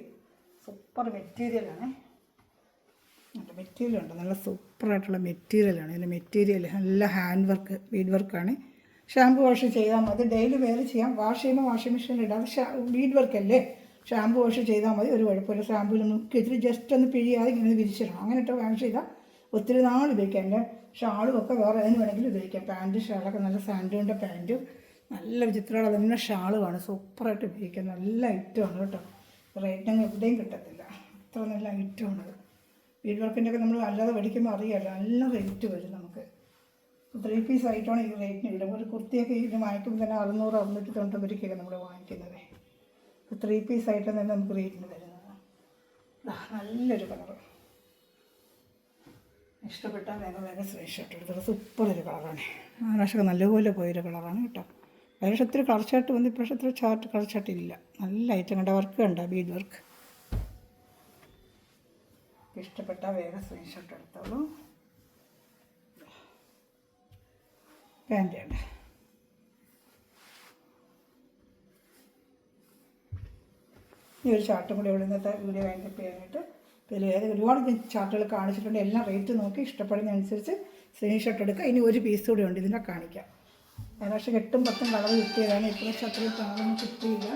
S1: സൂപ്പർ മെറ്റീരിയലാണ്. നല്ല മെറ്റീരിയലുണ്ട്, നല്ല സൂപ്പറായിട്ടുള്ള മെറ്റീരിയലാണ്. ഇതിൻ്റെ മെറ്റീരിയൽ നല്ല ഹാൻഡ് വർക്ക്, ബീഡ് വർക്കാണ്. ഷാമ്പു വാഷ് ചെയ്താൽ മതി. ഡെയിലി വെയർ ചെയ്യാം. വാഷ് ചെയ്യുമ്പോൾ വാഷിംഗ് മെഷീനിൽ ഇടാതെ ബീഡ് വർക്കല്ലേ, ഷാമ്പു വാഷ് ചെയ്താൽ മതി. ഒരു കുഴപ്പമില്ല. ഷാമ്പൂയിൽ മുക്കി വെച്ചിട്ട് ജസ്റ്റ് ഒന്ന് പിഴിയാതെ ഇങ്ങനെ വിരിച്ചിടണം. അങ്ങനെ ഇട്ട് വാഷ് ചെയ്താൽ ഒത്തിരി നാൾ ഉപയോഗിക്കാം. എൻ്റെ ഷാളും ഒക്കെ വേറെ അതിന് വേണമെങ്കിലും ഉപയോഗിക്കാം. പാൻറ്റ് ഷാളൊക്കെ നല്ല സാൻഡൂണിൻ്റെ പാൻറ്റും നല്ല വിചിത്രമുള്ള തന്നെ ഷാളുമാണ്. സൂപ്പറായിട്ട് ഉപയോഗിക്കാം. നല്ല ഐറ്റമാണ് കേട്ടോ. റേറ്റിനങ്ങ് എവിടെയും കിട്ടത്തില്ല. അത്ര നല്ല ഐറ്റമാണത്. ബീഡ് വർക്കിൻ്റെ ഒക്കെ നമ്മൾ അല്ലാതെ മേടിക്കുമ്പോൾ അറിയാമല്ലോ, നല്ല റേറ്റ് വരും നമുക്ക്. 3 പീസ് ആയിട്ടാണ് ഈ റേറ്റിന് കിട്ടും. ഒരു കുർത്തിയൊക്കെ ഇത് വാങ്ങിക്കുമ്പോൾ തന്നെ 600-690 നമ്മൾ വാങ്ങിക്കുന്നത്. 3 പീസ് ആയിട്ട് തന്നെ നമുക്ക് റേറ്റിന് വരുന്നത്. നല്ലൊരു കളറ്. ഇഷ്ടപ്പെട്ടാൽ വേഗം വേഗം സ്ക്രീൻഷോട്ട് എടുത്തത്. സൂപ്പർ ഒരു കളറാണ്. ആകാശമൊക്കെ നല്ലപോലെ പോയൊരു കളറാണ് കേട്ടോ. അതിന് ഒത്തിരി കളർ ചാർട്ട് വന്ന് ഇപ്രാവശ്യം ഇത്ര കളർ ചാർട്ട് ഇല്ല. നല്ല ഐറ്റം കണ്ട വർക്ക് കണ്ട ബീഡ് വർക്ക്. ഇഷ്ടപ്പെട്ടാൽ വേഗം സ്ക്രീൻഷോട്ട് എടുത്തോളൂ. പാൻറ്റ് ഉണ്ട്. ഈ ഒരു ചാർട്ടും കൂടി ഇവിടെ ഇന്നത്തെ വീഡിയോ വൈൻഡപ്പ് ചെയ്യാനായിട്ട് ഒരുപാട് ചാർട്ടുകൾ കാണിച്ചിട്ടുണ്ട്. എല്ലാം റേറ്റ് നോക്കി ഇഷ്ടപ്പെടുന്നതനുസരിച്ച് സ്ക്രീൻഷോട്ട് എടുക്കുക. ഇനി ഒരു പീസ് കൂടി ഉണ്ട്, ഇതിനെ കാണിക്കാം. ഏകദേശം 8ഉം 10ഉം കളർ കിട്ടിയതാണ്. ഇപ്രാവശ്യം അത്രയും കളറൊന്നും കിട്ടിയില്ല.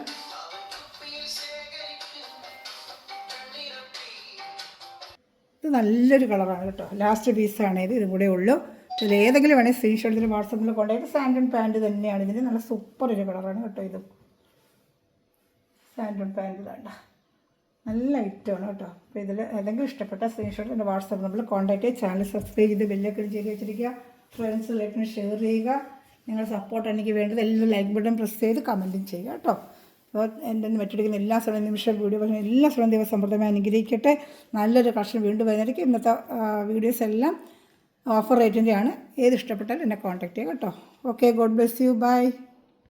S1: ഇത് നല്ലൊരു കളറാണ് കേട്ടോ. ലാസ്റ്റ് പീസാണ് ഇത്. ഇതും കൂടെ ഉള്ളൂ. ഇതിൽ ഏതെങ്കിലും വേണമെങ്കിൽ സ്ക്രീൻഷോട്ട് ഇതിൽ വാട്സപ്പിൽ കൊണ്ടുപോയിട്ട് സാൻഡൺ പാൻറ്റ് തന്നെയാണ് ഇതിന്. നല്ല സൂപ്പർ ഒരു കളറാണ് കേട്ടോ. ഇതും സാൻഡൺ പാൻറ്റ് വേണ്ട, നല്ല ഐറ്റമാണ് കേട്ടോ. അപ്പോൾ ഇതിൽ ഏതെങ്കിലും ഇഷ്ടപ്പെട്ട സ്ക്രീൻഷോട്ട് എൻ്റെ വാട്സപ്പ് നമ്പറിൽ കോൺടാക്ട് ചെയ്യുക. ചാനൽ സബ്സ്ക്രൈബ് ചെയ്ത് ബെല്ലൊക്കെ ചെയ്ത് വെച്ചിരിക്കുക. ഫ്രണ്ട്സ് റിലേറ്റീവ്സിന് ഷെയർ ചെയ്യുക. നിങ്ങളുടെ സപ്പോർട്ട് എനിക്ക് വേണ്ടത്. എല്ലാവരും ലൈക്ക് ബട്ടൺ പ്രസ് ചെയ്ത് കമൻറ്റും ചെയ്യുക കേട്ടോ. അപ്പോൾ എൻ്റെ മറ്റെടുക്കുന്ന എല്ലാ സ്ഥലവും നിമിഷം വീഡിയോ പറഞ്ഞ എല്ലാ സ്ഥലവും ദിവസം സമൃദ്ധമായി അനുഗ്രഹിക്കട്ടെ. നല്ലൊരു കളക്ഷൻ വീണ്ടും വരുന്നതായിരിക്കും. ഇന്നത്തെ വീഡിയോസ് എല്ലാം ഓഫർ റേറ്റിൻ്റെയാണ്. ഏത് ഇഷ്ടപ്പെട്ടാലും എന്നെ കോൺടാക്ട് ചെയ്യുക കേട്ടോ. Okay, God bless you, by.